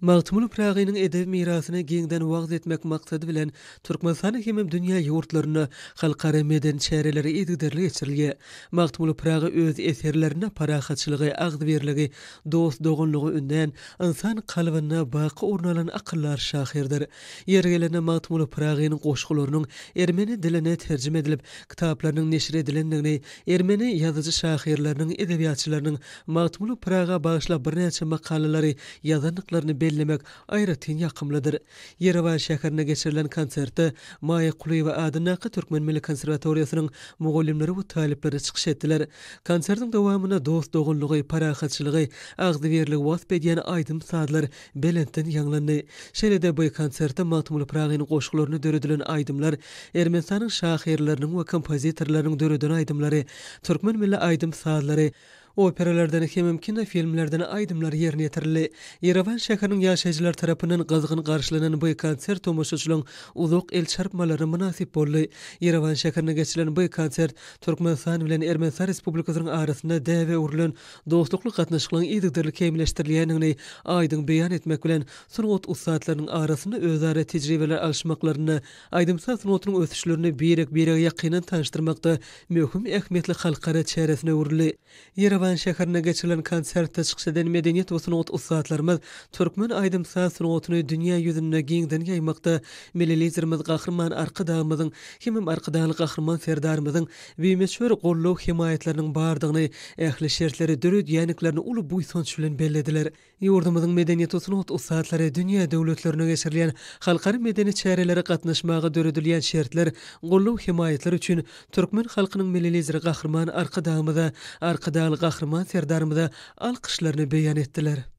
Magtymul Pragynyň edebi mirasyna giňden wagz etmek maksady bilen Türkmenistany hemem dünýä ýurtlaryna halkara meden çäreleri edigderli geçirilýär. Magtymul Pragy öz eserlerine parahatçylygy, agdybirligi, dost dogunlygy ünden insan kalbyna baky ornalan akyllar şahyrdyr. Ýergelene Magtymul Pragynyň goşgularynyň ermeni diline terjime edilip kitaplarynyň neşir edilendigini, ermeni ýazyjy şahyrlarynyň, edebiýatçylarynyň Magtymul Praga bagyşlap bir näçe makalary ýazanlyklaryny bellemek aýratyn ýakymlydyr. Yerevan şäherine geçirilen konsertde Maýa Kuliýewa adynaky Türkmen Milli Konserwatoriýasynyň mugallimleri we talipleri çykyş etdiler. Konsertiň dowamyna dost dogunlygy, parahatçylygy, agdybirligi wasp edýän aýdym sadlar belentden ýanglandy. Şeýle-de bu konsertde Magtymul Pragynyň goşgularyny döredilen aýdymlar, Ermenistanyň şahyrlarynyň we kompozitorlarynyň döredilen aýdymlary, Türkmen milli aýdym sadlary, operalardan hemem kino filmlerden aýdymlar ýerine ýetirildi. Yerevan şäheriniň ýaşaýjylar tarapyndan gazgyn garşylanan bu konsert tomoşaçylaryň uzak el çarpmalary münasip boldy. Yerevan şäherine geçirilen bu konsert Türkmenistan bilen Ermenistan Respublikasynyň arasynda däwe urulan dostlukly gatnaşyklaryň edigderli kemleşdirilýändigini aýdyň beýan etmek bilen sunugat ustadlarynyň arasynda özara tejribeler alşmaklaryny, aýdymsal sunugatynyň ösüşlerini birek-birek ýakynan tanışdyrmakda möhüm ähmiýetli halkara çäresine uruly. Yerevan şäherine geçirilen konsertde çykyş eden medeniýet we sunugat ustadlarymyz türkmen aýdymsal sunugatyny dünýä ýüzüne giňden ýaýmakda millilizerimiz gahrman arkadağymyzyň hemem arkadaly gahrman serdarymyzyň beýmeşhur gollaw himaýetleriniň bardygyny, ähli şertleri dörüd ýanyklerini uly buýsonç bilen bellediler. Ýurdumyzyň medeniýet we sunugat ustadlary dünýä döwletlerine geçirilen halkary medeni çäreleri gatnaşmagy dörüdilýän şertler, gollaw himaýetler üçin türkmen halkynyň millilizeri gahrman arkadağymyza, arkadaly gahrman serdarymyza alkyşlaryny beýan etdiler.